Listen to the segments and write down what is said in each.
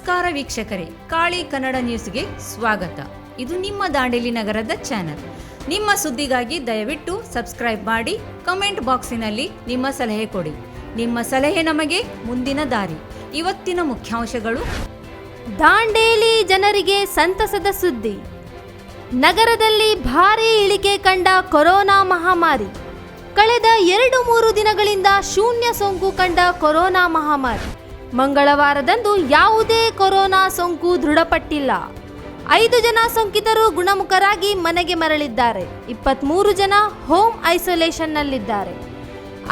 ನಮಸ್ಕಾರ ವೀಕ್ಷಕರೇ, ಕಾಳಿ ಕನ್ನಡ ನ್ಯೂಸ್ಗೆ ಸ್ವಾಗತ. ಇದು ನಿಮ್ಮ ದಾಂಡೇಲಿ ನಗರದ ಚಾನೆಲ್. ನಿಮ್ಮ ಸುದ್ದಿಗಾಗಿ ದಯವಿಟ್ಟು ಸಬ್ಸ್ಕ್ರೈಬ್ ಮಾಡಿ. ಕಮೆಂಟ್ ಬಾಕ್ಸಿನಲ್ಲಿ ನಿಮ್ಮ ಸಲಹೆ ಕೊಡಿ. ನಿಮ್ಮ ಸಲಹೆ ನಮಗೆ ಮುಂದಿನ ದಾರಿ. ಇವತ್ತಿನ ಮುಖ್ಯಾಂಶಗಳು: ದಾಂಡೇಲಿ ಜನರಿಗೆ ಸಂತಸದ ಸುದ್ದಿ. ನಗರದಲ್ಲಿ ಭಾರೀ ಇಳಿಕೆ ಕಂಡ ಕೊರೋನಾ ಮಹಾಮಾರಿ. ಕಳೆದ 2-3 ದಿನಗಳಿಂದ ಶೂನ್ಯ ಸೋಂಕು ಕಂಡ ಕೊರೋನಾ ಮಹಾಮಾರಿ. ಮಂಗಳವಾರದಂದು ಯಾವುದೇ ಕೊರೋನಾ ಸೋಂಕು ದೃಢಪಟ್ಟಿಲ್ಲ. 5 ಜನ ಸೋಂಕಿತರು ಗುಣಮುಖರಾಗಿ ಮನೆಗೆ ಮರಳಿದ್ದಾರೆ. 23 ಜನ ಹೋಮ್ ಐಸೋಲೇಷನ್ನಲ್ಲಿದ್ದಾರೆ.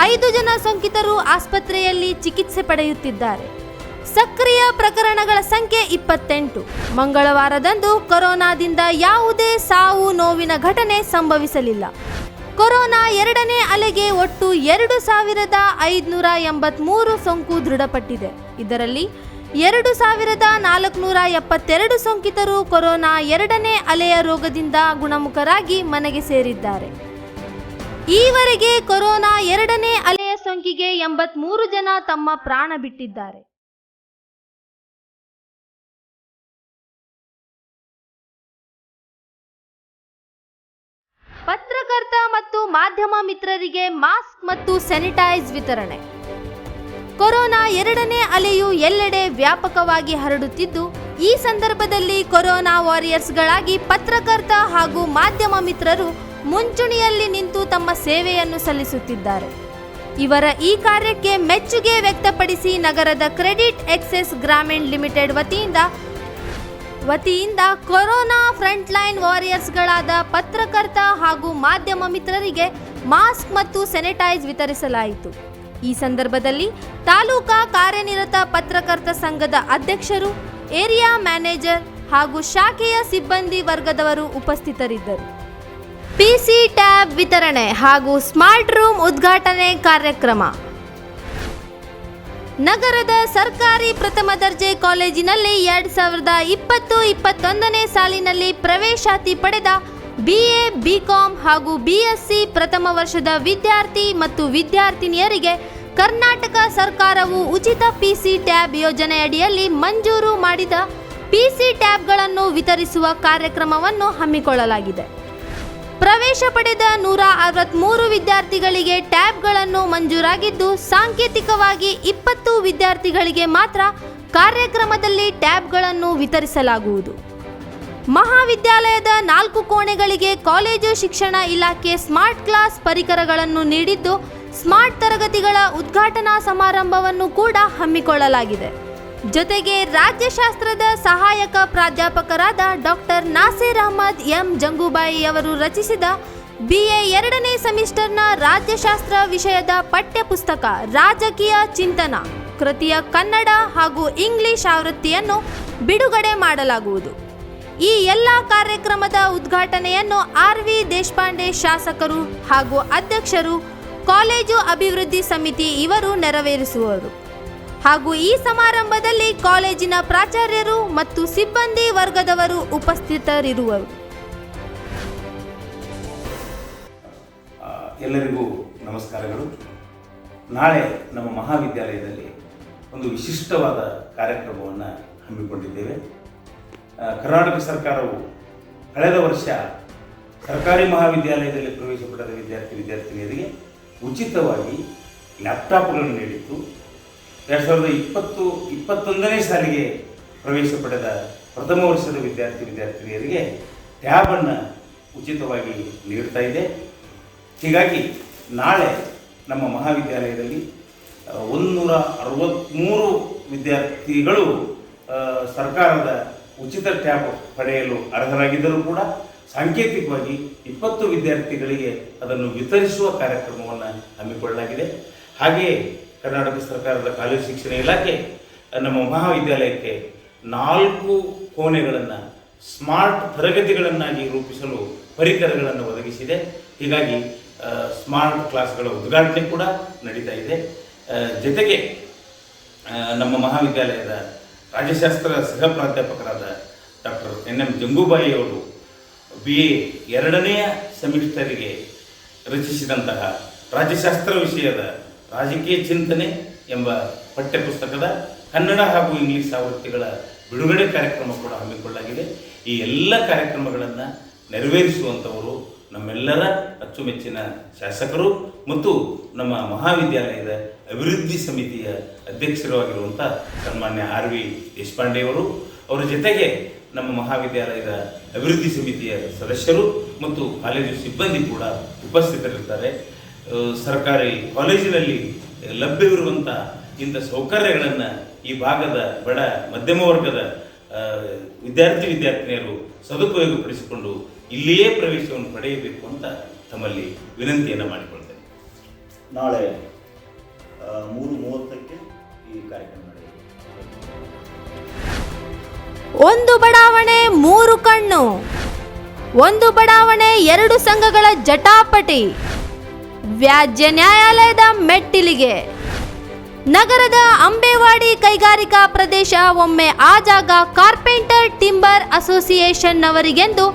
5 ಜನ ಸೋಂಕಿತರು ಆಸ್ಪತ್ರೆಯಲ್ಲಿ ಚಿಕಿತ್ಸೆ ಪಡೆಯುತ್ತಿದ್ದಾರೆ. ಸಕ್ರಿಯ ಪ್ರಕರಣಗಳ ಸಂಖ್ಯೆ 28. ಮಂಗಳವಾರದಂದು ಕೊರೋನಾದಿಂದ ಯಾವುದೇ ಸಾವು ನೋವಿನ ಘಟನೆ ಸಂಭವಿಸಲಿಲ್ಲ. ಕೊರೋನಾ 2ನೇ ಅಲೆಗೆ ಒಟ್ಟು 2583 ಸೋಂಕು ದೃಢಪಟ್ಟಿದೆ. ಇದರಲ್ಲಿ 2472 ಸೋಂಕಿತರು ಕೊರೋನಾ 2ನೇ ಅಲೆಯ ರೋಗದಿಂದ ಗುಣಮುಖರಾಗಿ ಮನೆಗೆ ಸೇರಿದ್ದಾರೆ. ಈವರೆಗೆ ಕೊರೋನಾ 2ನೇ ಅಲೆಯ ಸೋಂಕಿಗೆ 83 ಜನ ತಮ್ಮ ಪ್ರಾಣ ಬಿಟ್ಟಿದ್ದಾರೆ. ಪತ್ರಕರ್ತ ಮತ್ತು ಮಾಧ್ಯಮ ಮಿತ್ರರಿಗೆ ಮಾಸ್ಕ್ ಮತ್ತು ಸ್ಯಾನಿಟೈಸ್ ವಿತರಣೆ. ಕೊರೋನಾ 2ನೇ ಅಲೆಯು ಎಲ್ಲೆಡೆ ವ್ಯಾಪಕವಾಗಿ ಹರಡುತ್ತಿದ್ದು, ಈ ಸಂದರ್ಭದಲ್ಲಿ ಕೊರೋನಾ ವಾರಿಯರ್ಸ್ಗಳಾಗಿ ಪತ್ರಕರ್ತ ಹಾಗೂ ಮಾಧ್ಯಮ ಮಿತ್ರರು ಮುಂಚೂಣಿಯಲ್ಲಿ ನಿಂತು ತಮ್ಮ ಸೇವೆಯನ್ನು ಸಲ್ಲಿಸುತ್ತಿದ್ದಾರೆ. ಇವರ ಈ ಕಾರ್ಯಕ್ಕೆ ಮೆಚ್ಚುಗೆ ವ್ಯಕ್ತಪಡಿಸಿ ನಗರದ ಕ್ರೆಡಿಟ್ ಎಕ್ಸೆಸ್ ಗ್ರಾಮೀಣ್ ಲಿಮಿಟೆಡ್ ವತಿಯಿಂದ ಕೊರೋನಾ ಫ್ರಂಟ್ಲೈನ್ ವಾರಿಯರ್ಸ್ಗಳಾದ ಪತ್ರಕರ್ತ ಹಾಗೂ ಮಾಧ್ಯಮ ಮಿತ್ರರಿಗೆ ಮಾಸ್ಕ್ ಮತ್ತು ಸ್ಯಾನಿಟೈಸ್ ವಿತರಿಸಲಾಯಿತು. ಈ ಸಂದರ್ಭದಲ್ಲಿ ತಾಲೂಕಾ ಕಾರ್ಯನಿರತ ಪತ್ರಕರ್ತ ಸಂಘದ ಅಧ್ಯಕ್ಷರು, ಏರಿಯಾ ಮ್ಯಾನೇಜರ್ ಹಾಗೂ ಶಾಖೆಯ ಸಿಬ್ಬಂದಿ ವರ್ಗದವರು ಉಪಸ್ಥಿತರಿದ್ದರು. ಪಿಸಿ ಟ್ಯಾಬ್ ವಿತರಣೆ ಹಾಗೂ ಸ್ಮಾರ್ಟ್ ರೂಮ್ ಉದ್ಘಾಟನೆ ಕಾರ್ಯಕ್ರಮ. ನಗರದ ಸರ್ಕಾರಿ ಪ್ರಥಮ ದರ್ಜೆ ಕಾಲೇಜಿನಲ್ಲಿ 2020-21ನೇ ಸಾಲಿನಲ್ಲಿ ಪ್ರವೇಶಾತಿ ಪಡೆದ BA, BCom ಹಾಗೂ BSc ಪ್ರಥಮ ವರ್ಷದ ವಿದ್ಯಾರ್ಥಿ ಮತ್ತು ವಿದ್ಯಾರ್ಥಿನಿಯರಿಗೆ ಕರ್ನಾಟಕ ಸರ್ಕಾರವು ಉಚಿತ PC ಟ್ಯಾಬ್ ಯೋಜನೆಯಡಿಯಲ್ಲಿ ಮಂಜೂರು ಮಾಡಿದ PC ಟ್ಯಾಬ್ಗಳನ್ನು ವಿತರಿಸುವ ಕಾರ್ಯಕ್ರಮವನ್ನು ಹಮ್ಮಿಕೊಳ್ಳಲಾಗಿದೆ. ಪ್ರವೇಶ ಪಡೆದ 163 ವಿದ್ಯಾರ್ಥಿಗಳಿಗೆ ಟ್ಯಾಬ್ಗಳನ್ನು ಮಂಜೂರಾಗಿದ್ದು, ಸಾಂಕೇತಿಕವಾಗಿ 20 ವಿದ್ಯಾರ್ಥಿಗಳಿಗೆ ಮಾತ್ರ ಕಾರ್ಯಕ್ರಮದಲ್ಲಿ ಟ್ಯಾಬ್ಗಳನ್ನು ವಿತರಿಸಲಾಗುವುದು. ಮಹಾವಿದ್ಯಾಲಯದ 4 ಕೋಣೆಗಳಿಗೆ ಕಾಲೇಜು ಶಿಕ್ಷಣ ಇಲಾಖೆ ಸ್ಮಾರ್ಟ್ ಕ್ಲಾಸ್ ಪರಿಕರಗಳನ್ನು ನೀಡಿದ್ದು, ಸ್ಮಾರ್ಟ್ ತರಗತಿಗಳ ಉದ್ಘಾಟನಾ ಸಮಾರಂಭವನ್ನು ಕೂಡ ಹಮ್ಮಿಕೊಳ್ಳಲಾಗಿದೆ. ಜೊತೆಗೆ ರಾಜ್ಯಶಾಸ್ತ್ರದ ಸಹಾಯಕ ಪ್ರಾಧ್ಯಾಪಕರಾದ ಡಾಕ್ಟರ್ ನಾಸೀರ್ ಅಹಮದ್ ಎಂ ಜಂಗೂಬಾಯಿ ಅವರು ರಚಿಸಿದ BA 2ನೇ ಸೆಮಿಸ್ಟರ್ನ ರಾಜ್ಯಶಾಸ್ತ್ರ ವಿಷಯದ ಪಠ್ಯ ಪುಸ್ತಕ ರಾಜಕೀಯ ಚಿಂತನ ಕೃತಿಯ ಕನ್ನಡ ಹಾಗೂ ಇಂಗ್ಲಿಷ್ ಆವೃತ್ತಿಯನ್ನು ಬಿಡುಗಡೆ ಮಾಡಲಾಗುವುದು. ಈ ಎಲ್ಲ ಕಾರ್ಯಕ್ರಮದ ಉದ್ಘಾಟನೆಯನ್ನು RV ದೇಶಪಾಂಡೆ ಶಾಸಕರು ಹಾಗೂ ಅಧ್ಯಕ್ಷರು, ಕಾಲೇಜು ಅಭಿವೃದ್ಧಿ ಸಮಿತಿ ಇವರು ನೆರವೇರಿಸುವರು. ಹಾಗೂ ಈ ಸಮಾರಂಭದಲ್ಲಿ ಕಾಲೇಜಿನ ಪ್ರಾಚಾರ್ಯರು ಮತ್ತು ಸಿಬ್ಬಂದಿ ವರ್ಗದವರು ಉಪಸ್ಥಿತರಿರುವರು. ಎಲ್ಲರಿಗೂ ನಮಸ್ಕಾರಗಳು. ನಾಳೆ ನಮ್ಮ ಮಹಾವಿದ್ಯಾಲಯದಲ್ಲಿ ಒಂದು ವಿಶಿಷ್ಟವಾದ ಕಾರ್ಯಕ್ರಮವನ್ನು ಹಮ್ಮಿಕೊಂಡಿದ್ದೇವೆ. ಕರ್ನಾಟಕ ಸರ್ಕಾರವು ಕಳೆದ ವರ್ಷ ಸರ್ಕಾರಿ ಮಹಾವಿದ್ಯಾಲಯದಲ್ಲಿ ಪ್ರವೇಶ ಪಡೆದ ವಿದ್ಯಾರ್ಥಿನಿಯರಿಗೆ ಉಚಿತವಾಗಿ ಲ್ಯಾಪ್ಟಾಪ್ಗಳನ್ನು ನೀಡಿತ್ತು. 2020-21ನೇ ಸಾಲಿಗೆ ಪ್ರವೇಶ ಪಡೆದ ಪ್ರಥಮ ವರ್ಷದ ವಿದ್ಯಾರ್ಥಿನಿಯರಿಗೆ ಟ್ಯಾಬನ್ನು ಉಚಿತವಾಗಿ ನೀಡ್ತಾ ಇದೆ. ಹೀಗಾಗಿ ನಾಳೆ ನಮ್ಮ ಮಹಾವಿದ್ಯಾಲಯದಲ್ಲಿ 163 ವಿದ್ಯಾರ್ಥಿಗಳು ಸರ್ಕಾರದ ಉಚಿತ ಟ್ಯಾಬ್ ಪಡೆಯಲು ಅರ್ಹರಾಗಿದ್ದರೂ ಕೂಡ ಸಾಂಕೇತಿಕವಾಗಿ 20 ವಿದ್ಯಾರ್ಥಿಗಳಿಗೆ ಅದನ್ನು ವಿತರಿಸುವ ಕಾರ್ಯಕ್ರಮವನ್ನು ಹಮ್ಮಿಕೊಳ್ಳಲಾಗಿದೆ. ಹಾಗೆಯೇ ಕರ್ನಾಟಕ ಸರ್ಕಾರದ ಕಾಲೇಜು ಶಿಕ್ಷಣ ಇಲಾಖೆ ನಮ್ಮ ಮಹಾವಿದ್ಯಾಲಯಕ್ಕೆ 4 ಕೋಣೆಗಳನ್ನು ಸ್ಮಾರ್ಟ್ ತರಗತಿಗಳನ್ನಾಗಿ ರೂಪಿಸಲು ಪರಿಕರಗಳನ್ನು ಒದಗಿಸಿದೆ. ಹೀಗಾಗಿ ಸ್ಮಾರ್ಟ್ ಕ್ಲಾಸ್ಗಳ ಉದ್ಘಾಟನೆ ಕೂಡ ನಡೀತಾ ಇದೆ. ಜೊತೆಗೆ ನಮ್ಮ ಮಹಾವಿದ್ಯಾಲಯದ ರಾಜ್ಯಶಾಸ್ತ್ರ ಸಹ ಪ್ರಾಧ್ಯಾಪಕರಾದ ಡಾಕ್ಟರ್ NM ಜಂಗೂಬಾಯಿ ಅವರು BA 2ನೇ ಸೆಮಿಸ್ಟರಿಗೆ ರಚಿಸಿದಂತಹ ರಾಜ್ಯಶಾಸ್ತ್ರ ವಿಷಯದ ರಾಜಕೀಯ ಚಿಂತನೆ ಎಂಬ ಪಠ್ಯಪುಸ್ತಕದ ಕನ್ನಡ ಹಾಗೂ ಇಂಗ್ಲಿಷ್ ಆವೃತ್ತಿಗಳ ಬಿಡುಗಡೆ ಕಾರ್ಯಕ್ರಮ ಕೂಡ ಹಮ್ಮಿಕೊಳ್ಳಲಾಗಿದೆ. ಈ ಎಲ್ಲ ಕಾರ್ಯಕ್ರಮಗಳನ್ನು ನೆರವೇರಿಸುವಂಥವರು ನಮ್ಮೆಲ್ಲರ ಅಚ್ಚುಮೆಚ್ಚಿನ ಶಾಸಕರು ಮತ್ತು ನಮ್ಮ ಮಹಾವಿದ್ಯಾಲಯದ ಅಭಿವೃದ್ಧಿ ಸಮಿತಿಯ ಅಧ್ಯಕ್ಷರಾಗಿರುವಂಥ ಸನ್ಮಾನ್ಯ RV ದೇಶಪಾಂಡೆಯವರು, ಅವರ ಜೊತೆಗೆ ನಮ್ಮ ಮಹಾವಿದ್ಯಾಲಯದ ಅಭಿವೃದ್ಧಿ ಸಮಿತಿಯ ಸದಸ್ಯರು ಮತ್ತು ಕಾಲೇಜು ಸಿಬ್ಬಂದಿ ಕೂಡ ಉಪಸ್ಥಿತರಿರ್ತಾರೆ. ಸರ್ಕಾರಿ ಕಾಲೇಜಿನಲ್ಲಿ ಲಭ್ಯವಿರುವಂಥ ಇಂಥ ಸೌಕರ್ಯಗಳನ್ನು ಈ ಭಾಗದ ಬಡ ಮಧ್ಯಮ ವರ್ಗದ ವಿದ್ಯಾರ್ಥಿನಿಯರು ಸದುಪಯೋಗಪಡಿಸಿಕೊಂಡು ಇಲ್ಲಿಯೇ ಪ್ರವೇಶವನ್ನು ಪಡೆಯಬೇಕು ಅಂತ ತಮ್ಮಲ್ಲಿ ವಿನಂತಿಯನ್ನು ಮಾಡಿಕೊಳ್ತೇನೆ. ನಾಳೆ 3:30ಕ್ಕೆ ಈ ಕಾರ್ಯಕ್ರಮ ನಡೆಯುತ್ತೆ. ಒಂದು ಬಡಾವಣೆ 3 ಕಣ್ಣು, ಒಂದು ಬಡಾವಣೆ 2 ಸಂಘಗಳ ಜಟಾಪಟಿ, ವ್ಯಾಜ್ಯ ನ್ಯಾಯಾಲಯದ ಮೆಟ್ಟಿಲಿಗೆ. ನಗರದ ಅಂಬೇವಾಡಿ ಕೈಗಾರಿಕಾ ಪ್ರದೇಶ ಒಮ್ಮೆ ಆ ಜಾಗ ಕಾರ್ಪೆಂಟರ್ ಟಿಂಬರ್ ಅಸೋಸಿಯೇಷನ್ ಅವರಿಗೆಂದು,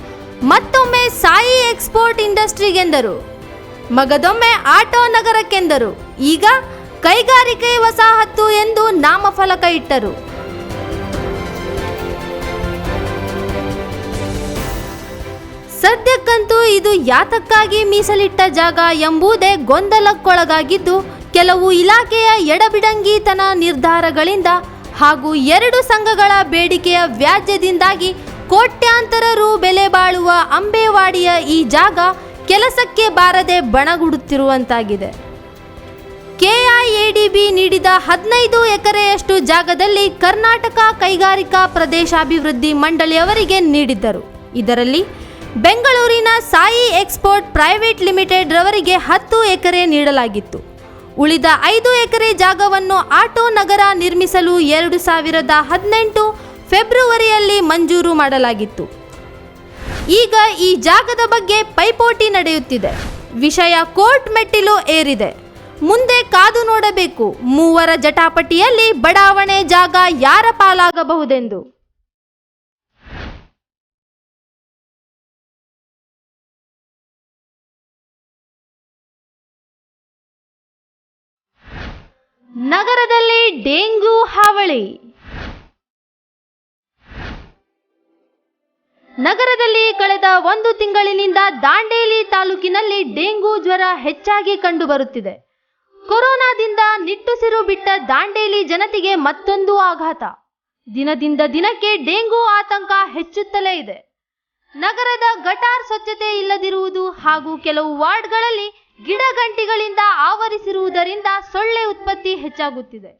ಮತ್ತೊಮ್ಮೆ ಸಾಯಿ ಎಕ್ಸ್ಪೋರ್ಟ್ ಇಂಡಸ್ಟ್ರಿಗೆಂದರು, ಮಗದೊಮ್ಮೆ ಆಟೋ ನಗರಕ್ಕೆಂದರು, ಈಗ ಕೈಗಾರಿಕೆ ವಸಾಹತು ಎಂದು ನಾಮಫಲಕ ಇಟ್ಟರು. ಸದ್ಯಕ್ಕಂತೂ ಇದು ಯಾತಕ್ಕಾಗಿ ಮೀಸಲಿಟ್ಟ ಜಾಗ ಎಂಬುದೇ ಗೊಂದಲಕ್ಕೊಳಗಾಗಿದ್ದು, ಕೆಲವು ಇಲಾಖೆಯ ಎಡಬಿಡಂಗಿತನ ನಿರ್ಧಾರಗಳಿಂದ ಹಾಗೂ 2 ಸಂಘಗಳ ಬೇಡಿಕೆಯ ವ್ಯಾಜ್ಯದಿಂದಾಗಿ ಕೋಟ್ಯಾಂತರ ರು ಬೆಲೆ ಬಾಳುವ ಅಂಬೇವಾಡಿಯ ಈ ಜಾಗ ಕೆಲಸಕ್ಕೆ ಬಾರದೆ ಬಣಗುಡುತ್ತಿರುವಂತಾಗಿದೆ. KIADB ನೀಡಿದ 15 ಎಕರೆಯಷ್ಟು ಜಾಗದಲ್ಲಿ ಕರ್ನಾಟಕ ಕೈಗಾರಿಕಾ ಪ್ರದೇಶಾಭಿವೃದ್ಧಿ ಮಂಡಳಿಯವರಿಗೆ ನೀಡಿದ್ದರು. ಇದರಲ್ಲಿ ಬೆಂಗಳೂರಿನ ಸಾಯಿ ಎಕ್ಸ್ಪೋರ್ಟ್ ಪ್ರೈವೇಟ್ ಲಿಮಿಟೆಡ್ ರವರಿಗೆ 10 ಎಕರೆ ನೀಡಲಾಗಿತ್ತು. ಉಳಿದ 5 ಎಕರೆ ಜಾಗವನ್ನು ಆಟೋ ನಗರ ನಿರ್ಮಿಸಲು 2018 ಫೆಬ್ರವರಿಯಲ್ಲಿ ಮಂಜೂರು ಮಾಡಲಾಗಿತ್ತು. ಈಗ ಈ ಜಾಗದ ಬಗ್ಗೆ ಪೈಪೋಟಿ ನಡೆಯುತ್ತಿದೆ. ವಿಷಯ ಕೋರ್ಟ್ ಮೆಟ್ಟಿಲು ಏರಿದೆ. ಮುಂದೆ ಕಾದು ನೋಡಬೇಕು, ಮೂವರ ಜಟಾಪಟಿಯಲ್ಲಿ ಬಡಾವಣೆ ಜಾಗ ಯಾರ ಪಾಲಾಗಬಹುದೆಂದು. ನಗರದಲ್ಲಿ ಡೆಂಗ್ಯೂ ಹಾವಳಿ. ನಗರದಲ್ಲಿ ಕಳೆದ 1 ತಿಂಗಳಿನಿಂದ ದಾಂಡೇಲಿ ತಾಲೂಕಿನಲ್ಲಿ ಡೆಂಗ್ಯೂ ಜ್ವರ ಹೆಚ್ಚಾಗಿ ಕಂಡುಬರುತ್ತಿದೆ. ಕೊರೋನಾದಿಂದ ನಿಟ್ಟುಸಿರು ಬಿಟ್ಟ ದಾಂಡೇಲಿ ಜನತೆಗೆ ಮತ್ತೊಂದು ಆಘಾತ. ದಿನದಿಂದ ದಿನಕ್ಕೆ ಡೆಂಗ್ಯೂ ಆತಂಕ ಹೆಚ್ಚುತ್ತಲೇ ಇದೆ. ನಗರದ ಗಟಾರ್ ಸ್ವಚ್ಛತೆ ಇಲ್ಲದಿರುವುದು ಹಾಗೂ ಕೆಲವು ವಾರ್ಡ್ಗಳಲ್ಲಿ ಗಿಡಗಂಟಿಗಳಿಂದ ಆವರಿಸಿರುವುದರಿಂದ ಸೊಳ್ಳೆ ಉತ್ಪತ್ತಿ ಹೆಚ್ಚಾಗುತ್ತಿದೆ.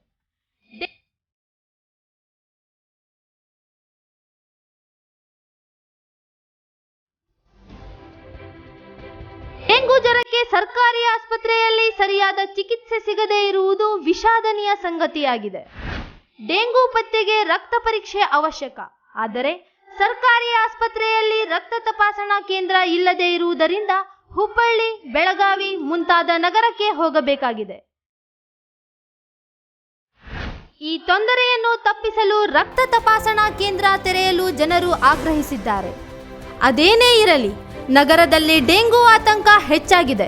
ಡೆಂಗು ಜ್ವರಕ್ಕೆ ಸರ್ಕಾರಿ ಆಸ್ಪತ್ರೆಯಲ್ಲಿ ಸರಿಯಾದ ಚಿಕಿತ್ಸೆ ಸಿಗದೇ ಇರುವುದು ವಿಷಾದನೀಯ ಸಂಗತಿಯಾಗಿದೆ. ಡೆಂಗು ಪತ್ತೆಗೆ ರಕ್ತ ಪರೀಕ್ಷೆ ಅವಶ್ಯಕ. ಆದರೆ ಸರ್ಕಾರಿ ಆಸ್ಪತ್ರೆಯಲ್ಲಿ ರಕ್ತ ತಪಾಸಣಾ ಕೇಂದ್ರ ಇಲ್ಲದೇ ಇರುವುದರಿಂದ ಹುಬ್ಬಳ್ಳಿ, ಬೆಳಗಾವಿ ಮುಂತಾದ ನಗರಕ್ಕೆ ಹೋಗಬೇಕಾಗಿದೆ. ಈ ತೊಂದರೆಯನ್ನು ತಪ್ಪಿಸಲು ರಕ್ತ ತಪಾಸಣಾ ಕೇಂದ್ರ ತೆರೆಯಲು ಜನರು ಆಗ್ರಹಿಸಿದ್ದಾರೆ. ಅದೇನೇ ಇರಲಿ, ನಗರದಲ್ಲಿ ಡೆಂಗು ಆತಂಕ ಹೆಚ್ಚಾಗಿದೆ.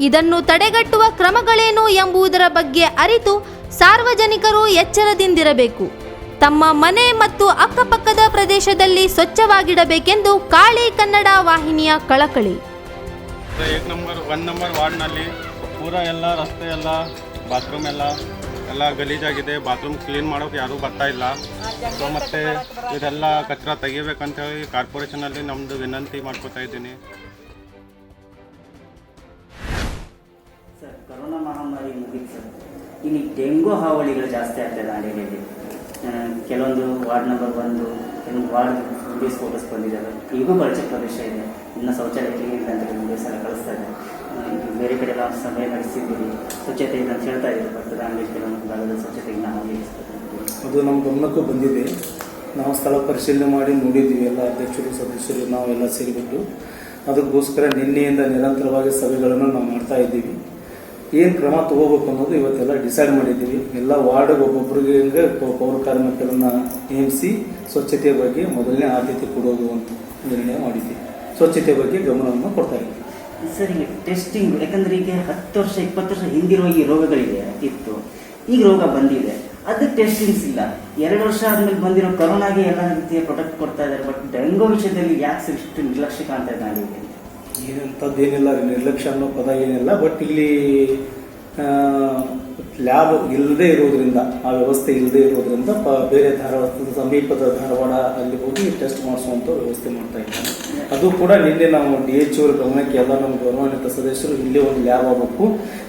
ಇದನ್ನು ತಡೆಗಟ್ಟುವ ಕ್ರಮಗಳೇನು ಎಂಬುದರ ಬಗ್ಗೆ ಅರಿತು ಸಾರ್ವಜನಿಕರು ಎಚ್ಚರದಿಂದಿರಬೇಕು. ತಮ್ಮ ಮನೆ ಮತ್ತು ಅಕ್ಕಪಕ್ಕದ ಪ್ರದೇಶದಲ್ಲಿ ಸ್ವಚ್ಛವಾಗಿಡಬೇಕೆಂದು ಕಾಳಿ ಕನ್ನಡ ವಾಹಿನಿಯ ಕಳಕಳಿ. 1 ನಂಬರ್ ವಾರ್ಡ್ನಲ್ಲಿ ಪೂರ ಎಲ್ಲ ರಸ್ತೆ ಎಲ್ಲ ಬಾತ್ರೂಮ್ ಎಲ್ಲ ಗಲೀಜಾಗಿದೆ. ಬಾತ್ರೂಮ್ ಕ್ಲೀನ್ ಮಾಡೋಕೆ ಯಾರೂ ಬರ್ತಾ ಇಲ್ಲ. ಸೊ ಮತ್ತು ಇದೆಲ್ಲ ಕಚರ ತೆಗಿಬೇಕಂತ ಹೇಳಿ ಕಾರ್ಪೊರೇಷನಲ್ಲಿ ನಮ್ಮದು ವಿನಂತಿ ಮಾಡ್ಕೋತಾ ಇದ್ದೀನಿ. ಸರ್, ಕೊರೋನಾ ಮಹಾಮಾರಿ ಮುಗಿತು ಸರ್. ಇಲ್ಲಿ ಡೆಂಗು ಹಾವಳಿಗಳು ಜಾಸ್ತಿ ಆಗ್ತದೆ ದಾಂಡೇಲಿಯಲ್ಲಿ. ಕೆಲವೊಂದು ವಾರ್ಡ್ ನಂಬರ್ 1 ಕೆಲವೊಂದು ವಾರ್ಡ್ ವಿಡಿಯೋಸ್ ಫೋಟೋಸ್ ಬಂದಿದ್ದಾವೆ. ಈಗೂ ಬಳಕೆ ಪ್ರದೇಶ ಇದೆ. ಇನ್ನು ಶೌಚಾಲಯ ಕ್ಲೀನ್ ಇಲ್ಲ ಅಂತ ವಿಡಿಯೋಸ್ ಎಲ್ಲ ಕಳಿಸ್ತಾ ಇದೆ. ಬೇರೆ ಕಡೆ ನಾವು ಸಭೆ ನಡೆಸಿದ್ದೀವಿ, ಸ್ವಚ್ಛತೆ ಇದೆ ಅಂತ ಹೇಳ್ತಾ ಇದ್ದೀವಿ. ಬಟ್ ದಾಂಡೇಲಿ ಕೆಲವೊಂದು ಭಾಗದ ಸ್ವಚ್ಛತೆಗೆ ನಾವು ಅದು ನಮ್ಮ ಗಮನಕ್ಕೂ ಬಂದಿದೆ. ನಾವು ಸ್ಥಳ ಪರಿಶೀಲನೆ ಮಾಡಿ ನೋಡಿದ್ದೀವಿ. ಎಲ್ಲ ಅಧ್ಯಕ್ಷರು ಸದಸ್ಯರು ನಾವೆಲ್ಲ ಸೇರಿಬಿಟ್ಟು ಅದಕ್ಕೋಸ್ಕರ ನಿನ್ನೆಯಿಂದ ನಿರಂತರವಾಗಿ ಸಭೆಗಳನ್ನು ನಾವು ಮಾಡ್ತಾ ಇದ್ದೀವಿ. ಏನು ಕ್ರಮ ತಗೋಬೇಕು ಅನ್ನೋದು ಇವತ್ತೆಲ್ಲ ಡಿಸೈಡ್ ಮಾಡಿದ್ದೀವಿ. ಎಲ್ಲ ವಾರ್ಡ್ಗೆ ಒಬ್ಬೊಬ್ಬರಿಗೆ ಪೌರ ಕಾರ್ಮಿಕರನ್ನು ನೇಮಿಸಿ ಸ್ವಚ್ಛತೆಯ ಬಗ್ಗೆ ಮೊದಲನೇ ಆದ್ಯತೆ ಕೊಡೋದು ಅಂತ ನಿರ್ಣಯ ಮಾಡಿದ್ದೀವಿ. ಸ್ವಚ್ಛತೆ ಬಗ್ಗೆ ಗಮನವನ್ನು ಕೊಡ್ತಾ ಇದ್ದೀವಿ. ಸರ್, ಈಗ ಟೆಸ್ಟಿಂಗ್, ಯಾಕಂದರೆ ಈಗ 10 ವರ್ಷ 20 ವರ್ಷ ಹಿಂದಿರುವ ಈ ರೋಗಗಳಿದೆ ಇತ್ತು, ಈಗ ರೋಗ ಬಂದಿದೆ. ಅದು ಟೆಸ್ಟಿಂಗ್ಸ್ ಇಲ್ಲ. 2 ವರ್ಷ ಆದ್ಮೇಲೆ ಬಂದಿರೋ ಕರೋನಾಗೆ ಎಲ್ಲ ರೀತಿಯ ಪ್ರೊಟೆಕ್ಟ್ ಕೊಡ್ತಾ ಇದ್ದಾರೆ. ಬಟ್ ಡೆಂಗು ವಿಷಯದಲ್ಲಿ ಯಾಕೆ ಇಷ್ಟು ನಿರ್ಲಕ್ಷ್ಯ ಕಾಣ್ತಾ ಇದೆ ನಾಡಿಗೆ? ಏನಂಥದ್ದೇನಿಲ್ಲ, ನಿರ್ಲಕ್ಷ್ಯ ಅನ್ನೋ ಪದ ಏನಿಲ್ಲ. ಬಟ್ ಇಲ್ಲಿ ಲ್ಯಾಬ್ ಇಲ್ಲದೆ ಇರೋದ್ರಿಂದ, ಆ ವ್ಯವಸ್ಥೆ ಇಲ್ಲದೆ ಇರೋದ್ರಿಂದ ಬೇರೆ ಸಮೀಪದ ಧಾರವಾಡ ಅಲ್ಲಿ ಹೋಗಿ ಟೆಸ್ಟ್ ಮಾಡಿಸುವಂಥ ವ್ಯವಸ್ಥೆ ಮಾಡ್ತಾ ಇದ್ದಾರೆ. ಅದು ಕೂಡ ನಿನ್ನೆ ನಾವು DH ಅವ್ರ ಗಮನಕ್ಕೆ ಎಲ್ಲ ನಮ್ಮ ಗೌರವಾನ್ವಿತ ಸದಸ್ಯರು ಇಲ್ಲಿ ಒಂದು ಲ್ಯಾಬ್ ಆಗಬೇಕು,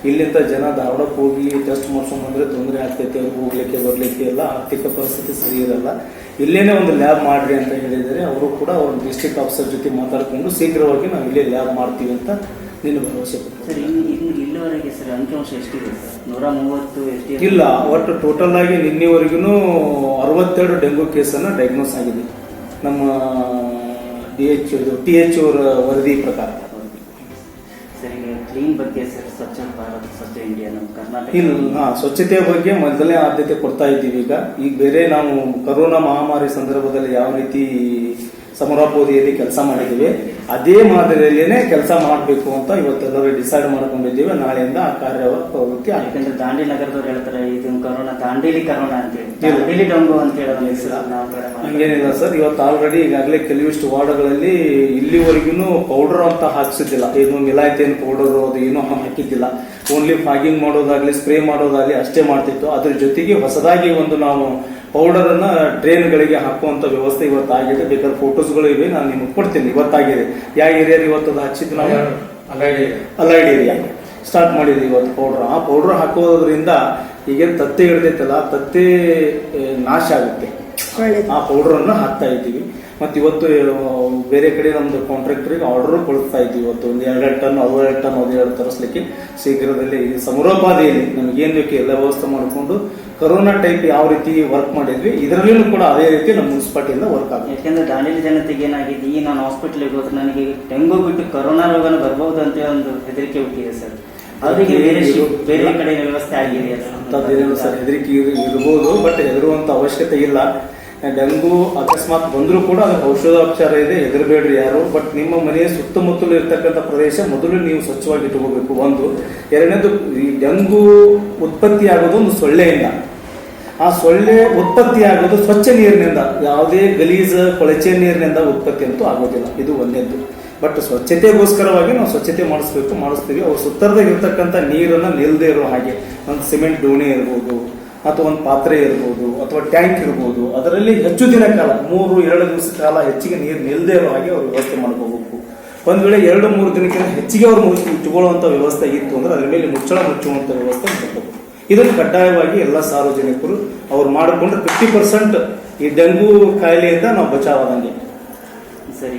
ಇಲ್ಲಿಂದ ಜನ ಧಾರವಾಡಕ್ಕೆ ಹೋಗಿ ಟೆಸ್ಟ್ ಮಾಡಿಸ್ಕೊಂಡ್ಬಂದ್ರೆ ತೊಂದರೆ ಆಗ್ತೈತೆ, ಅವ್ರಿಗೆ ಹೋಗ್ಲಿಕ್ಕೆ ಬರಲಿಕ್ಕೆ ಎಲ್ಲ ಆರ್ಥಿಕ ಪರಿಸ್ಥಿತಿ ಸರಿ ಇರಲ್ಲ, ಇಲ್ಲೇನೆ ಒಂದು ಲ್ಯಾಬ್ ಮಾಡ್ರಿ ಅಂತ ಹೇಳಿದರೆ ಅವರು ಕೂಡ ಅವ್ರ ಡಿಸ್ಟ್ರಿಕ್ಟ್ ಆಫೀಸರ್ ಜೊತೆ ಮಾತಾಡಿಕೊಂಡು ಶೀಘ್ರವಾಗಿ ನಾವು ಇಲ್ಲೇ ಲ್ಯಾಬ್ ಮಾಡ್ತೀವಿ ಅಂತ ನೀನು ಭರವಸೆ ಕೊಟ್ಟು. ಸರ್, ಇಲ್ಲಿವರೆಗೆ ಸರ್ ಅಂಕಿಅಂಶ ಎಷ್ಟಿದೆ ಸರ್? 130 ಎಷ್ಟಿದೆ? ಇಲ್ಲ, ಒಟ್ಟು ಟೋಟಲ್ ಆಗಿ ನಿನ್ನೆವರೆಗೂ 62 ಡೆಂಗು ಕೇಸನ್ನು ಡಯಾಗ್ನೋಸ್ ಆಗಿದೆ ನಮ್ಮ TH ಅವರ ವರದಿ ಪ್ರಕಾರ. ಸರ್, ಈಗ ಕ್ಲೀನ್ ಬಗ್ಗೆ ಸರ್, ಸ್ವಚ್ಛ ಭಾರತ್ ಸ್ವಚ್ಛ ಇಂಡಿಯಾ ನಮ್ಮ ಕರ್ನಾಟಕ ಇಲ್ಲ, ಸ್ವಚ್ಛತೆಯ ಬಗ್ಗೆ ಮೊದಲನೇ ಆದ್ಯತೆ ಕೊಡ್ತಾ ಇದ್ದೀವಿ. ಈಗ ಬೇರೆ ನಾವು ಕರೋನಾ ಮಹಾಮಾರಿ ಸಂದರ್ಭದಲ್ಲಿ ಯಾವ ರೀತಿ ಸಮರೋಪಾದಿಯಲ್ಲಿ ಕೆಲಸ ಮಾಡಿದ್ದೀವಿ ಅದೇ ಮಾದರಿಯಲ್ಲೇನೆ ಕೆಲಸ ಮಾಡಬೇಕು ಅಂತ ಇವತ್ತೆಲ್ಲರೂ ಡಿಸೈಡ್ ಮಾಡ್ಕೊಂಡಿದ್ದೀವಿ. ನಾಳೆಯಿಂದ ಆ ಪ್ರವೃತ್ತಿ. ಯಾಕಂದ್ರೆ ದಾಂಡೇಲಿ ನಗರದವ್ರು ಹೇಳ್ತಾರೆ ಇದು ಕರೋನಾ ದಾಂಡೇಲಿ ಕರೋನಾ ಅಂತ ಹೇಳಿ, ದಾಂಡೇಲಿ ಡೆಂಗು ಅಂತ ಹೇಳೋದು ಹಂಗೇನಿಲ್ಲ ಸರ್. ಇವತ್ತು ಆಲ್ರೆಡಿ ಈಗಾಗಲೇ ಕೆಲವಿಷ್ಟು ವಾರ್ಡ್ಗಳಲ್ಲಿ ಇಲ್ಲಿವರೆಗೂ ಪೌಡರ್ ಅಂತ ಹಾಕಿಸಿದ್ದಿಲ್ಲ, ಏನು ಮಿಲಾಯ್ತೇನು ಪೌಡರ್ ಅದು ಏನೂ ಹಾಕಿದ್ದಿಲ್ಲ. ಓನ್ಲಿ ಫಾಗಿಂಗ್ ಮಾಡೋದಾಗ್ಲಿ ಸ್ಪ್ರೇ ಮಾಡೋದಾಗ್ಲಿ ಅಷ್ಟೇ ಮಾಡ್ತಿತ್ತು. ಅದ್ರ ಜೊತೆಗೆ ಹೊಸದಾಗಿ ಒಂದು ನಾವು ಪೌಡರ್ ಅನ್ನ ಡ್ರೈನ್ಗಳಿಗೆ ಹಾಕುವಂತ ವ್ಯವಸ್ಥೆ ಇವತ್ತಾಗಿದೆ. ಬೇಕಾದ್ರೆ ಫೋಟೋಸ್ಗಳು ಇವೆ, ನಾನು ನಿಮಗೆ ಕೊಡ್ತೀನಿ. ಇವತ್ತಾಗಿದೆ. ಯಾವ ಏರಿಯಾ ಇವತ್ತು ಹಚ್ಚಿದ್ದು ನಾವು ಅಲೈಡ್ ಏರಿಯಾ ಸ್ಟಾರ್ಟ್ ಮಾಡಿದ್ವಿ ಇವತ್ತು ಪೌಡರ್. ಆ ಪೌಡರ್ ಹಾಕೋದ್ರಿಂದ ಈಗೇನು ತತ್ತೆ ಹಿಡ್ದೈತಲ್ಲ, ತತ್ತೆ ನಾಶ ಆಗುತ್ತೆ. ಆ ಪೌಡರ್ ಅನ್ನ ಹಾಕ್ತಾ ಇದ್ದೀವಿ. ಮತ್ತು ಇವತ್ತು ಬೇರೆ ಕಡೆ ನಮ್ದು ಕಾಂಟ್ರಾಕ್ಟರಿಗೆ ಆರ್ಡರ್ ಕೊಡ್ತಾ ಇದ್ದೀವಿ. ಇವತ್ತು ಒಂದು 2 ಟನ್ 12 ಟನ್ 12 ತರಿಸ್ಲಿಕ್ಕೆ ಶೀಘ್ರದಲ್ಲಿ ಈ ಸಮರೋಪಾದಿಯಲ್ಲಿ ನಮಗೇನು ಬೇಕು ಎಲ್ಲ ವ್ಯವಸ್ಥೆ ಮಾಡಿಕೊಂಡು ಕರೋನಾ ಟೈಪ್ ಯಾವ ರೀತಿ ವರ್ಕ್ ಮಾಡಿದ್ವಿ ಇದರಲ್ಲೂ ಕೂಡ ಅದೇ ರೀತಿ ನಮ್ಮ ಮುನ್ಸಿಪಾಲಿಟಿಯಿಂದ ವರ್ಕ್ ಆಗುತ್ತೆ. ಯಾಕೆಂದ್ರೆ ದಾಂಡೇಲಿ ಜನತೆಗೆ ಏನಾಗಿದೆ, ಈ ನಾನು ಹಾಸ್ಪಿಟ್ಲಿಗೆ ಹೋದ್ರೆ ನನಗೆ ಡೆಂಗು ಬಿಟ್ಟು ಕರೋನಾ ರೋಗನ ಬರ್ಬಹುದು ಅಂತ ಒಂದು ಹೆದರಿಕೆ ಹುಟ್ಟಿದೆ ಸರ್. ಅವರಿಗೆ ಬೇರೆ ಕಡೆ ವ್ಯವಸ್ಥೆ ಆಗಿದೆ ಸರ್. ಹೆದರಿಕೆ ಇರ್ಬೋದು, ಬಟ್ ಹೆದರುವಂತ ಅವಶ್ಯಕತೆ ಇಲ್ಲ. ಡೆಂಗು ಅಕಸ್ಮಾತ್ ಬಂದರೂ ಕೂಡ ಅದಕ್ಕೆ ಔಷಧೋಪಚಾರ ಇದೆ, ಹೆದರಬೇಡ್ರಿ ಯಾರು. ಬಟ್ ನಿಮ್ಮ ಮನೆಯ ಸುತ್ತಮುತ್ತಲು ಇರ್ತಕ್ಕಂಥ ಪ್ರದೇಶ ಮೊದಲು ನೀವು ಸ್ವಚ್ಛವಾಗಿ ಇಟ್ಕೋಬೇಕು. ಒಂದು. ಎರಡನೇದು, ಈ ಡೆಂಗು ಉತ್ಪತ್ತಿ ಆಗೋದು ಒಂದು ಸೊಳ್ಳೆಯಿಂದ. ಆ ಸೊಳ್ಳೆ ಉತ್ಪತ್ತಿ ಆಗೋದು ಸ್ವಚ್ಛ ನೀರಿನಿಂದ, ಯಾವುದೇ ಗಲೀಜ್ ಕೊಳಚೆ ನೀರಿನಿಂದ ಉತ್ಪತ್ತಿ ಅಂತೂ ಆಗೋದಿಲ್ಲ. ಇದು ಒಂದೇದ್ದು. ಬಟ್ ಸ್ವಚ್ಛತೆಗೋಸ್ಕರವಾಗಿ ನಾವು ಸ್ವಚ್ಛತೆ ಮಾಡಿಸ್ತೀವಿ. ಅವ್ರ ಸುತ್ತರದಾಗ ಇರ್ತಕ್ಕಂಥ ನೀರನ್ನು ನಿಲ್ಲದೆ ಇರೋ ಹಾಗೆ ಒಂದು ಸಿಮೆಂಟ್ ಡೋಣಿ ಇರ್ಬೋದು, ಅಥವಾ ಒಂದು ಪಾತ್ರೆ ಇರ್ಬೋದು, ಅಥವಾ ಟ್ಯಾಂಕ್ ಇರ್ಬೋದು, ಅದರಲ್ಲಿ ಹೆಚ್ಚು ದಿನ ಕಾಲ 3-2 ದಿವಸ ಕಾಲ ಹೆಚ್ಚಿಗೆ ನೀರು ನಿಲ್ಲದೆ ಇರೋ ಹಾಗೆ ಅವ್ರು ವ್ಯವಸ್ಥೆ ಮಾಡ್ಕೋಬೇಕು. ಒಂದ್ ವೇಳೆ 2-3 ದಿನಕ್ಕಿಂತ ಹೆಚ್ಚಿಗೆ ಅವ್ರು ಇಟ್ಟುಕೊಳ್ಳುವಂಥ ವ್ಯವಸ್ಥೆ ಇತ್ತು ಅಂದ್ರೆ ಅದ್ರ ಮೇಲೆ ಮುಚ್ಚುವಂಥ ವ್ಯವಸ್ಥೆ ಮಾಡಬೇಕು. ಇದನ್ನು ಕಡ್ಡಾಯವಾಗಿ ಎಲ್ಲ ಸಾರ್ವಜನಿಕರು ಅವ್ರು ಮಾಡಿಕೊಂಡ್ರೆ 50% ಈ ಡೆಂಗು ಕಾಯಿಲೆಯಿಂದ ನಾವು ಬಚಾವಾದಂಗೆ. ಸರಿ.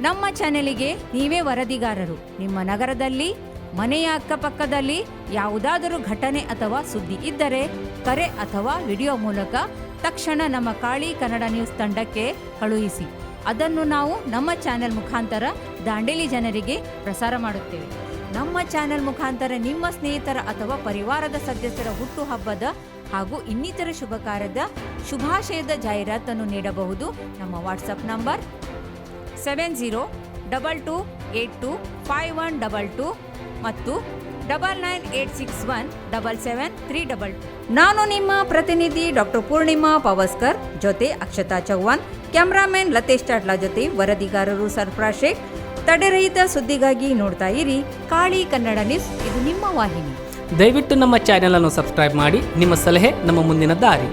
ನಮ್ಮ ಚಾನೆಲಿಗೆ ನೀವೇ ವರದಿಗಾರರು. ನಿಮ್ಮ ನಗರದಲ್ಲಿ, ಮನೆಯ ಅಕ್ಕಪಕ್ಕದಲ್ಲಿ ಯಾವುದಾದರೂ ಘಟನೆ ಅಥವಾ ಸುದ್ದಿ ಇದ್ದರೆ ಕರೆ ಅಥವಾ ವಿಡಿಯೋ ಮೂಲಕ ತಕ್ಷಣ ನಮ್ಮ ಕಾಳಿ ಕನ್ನಡ ನ್ಯೂಸ್ ತಂಡಕ್ಕೆ ಕಳುಹಿಸಿ. ಅದನ್ನು ನಾವು ನಮ್ಮ ಚಾನೆಲ್ ಮುಖಾಂತರ ದಾಂಡೇಲಿ ಜನರಿಗೆ ಪ್ರಸಾರ ಮಾಡುತ್ತೇವೆ. ನಮ್ಮ ಚಾನೆಲ್ ಮುಖಾಂತರ ನಿಮ್ಮ ಸ್ನೇಹಿತರ ಅಥವಾ ಪರಿವಾರದ ಸದಸ್ಯರ ಹುಟ್ಟುಹಬ್ಬದ ಹಾಗೂ ಇನ್ನಿತರ ಶುಭ ಕಾರ್ಯದ ಶುಭಾಶಯದ ಜಾಹೀರಾತನ್ನು ನೀಡಬಹುದು. ನಮ್ಮ ವಾಟ್ಸಪ್ ನಂಬರ್ 7022825122 ಮತ್ತು 9986177322. ನಾನು ನಿಮ್ಮ ಪ್ರತಿನಿಧಿ ಡಾಕ್ಟರ್ ಪೂರ್ಣಿಮಾ ಪವಸ್ಕರ್ ಜೊತೆ ಅಕ್ಷತಾ ಚೌಹಾಣ್, ಕ್ಯಾಮ್ರಾಮನ್ ಲತೇಶ್ ಚಾಟ್ಲಾ ಜೊತೆ ವರದಿಗಾರರು ಸರ್ಫರಾಜ್ ಶೇಖ್. ತಡೆರಹಿತ ಸುದ್ದಿಗಾಗಿ ನೋಡ್ತಾ ಇರಿ ಕಾಳಿ ಕನ್ನಡ ನ್ಯೂಸ್, ಇದು ನಿಮ್ಮ ವಾಹಿನಿ. ದಯವಿಟ್ಟು ನಮ್ಮ ಚಾನೆಲ್ ಅನ್ನು ಸಬ್ಸ್ಕ್ರೈಬ್ ಮಾಡಿ. ನಿಮ್ಮ ಸಲಹೆ ನಮ್ಮ ಮುಂದಿನ ದಾರಿ.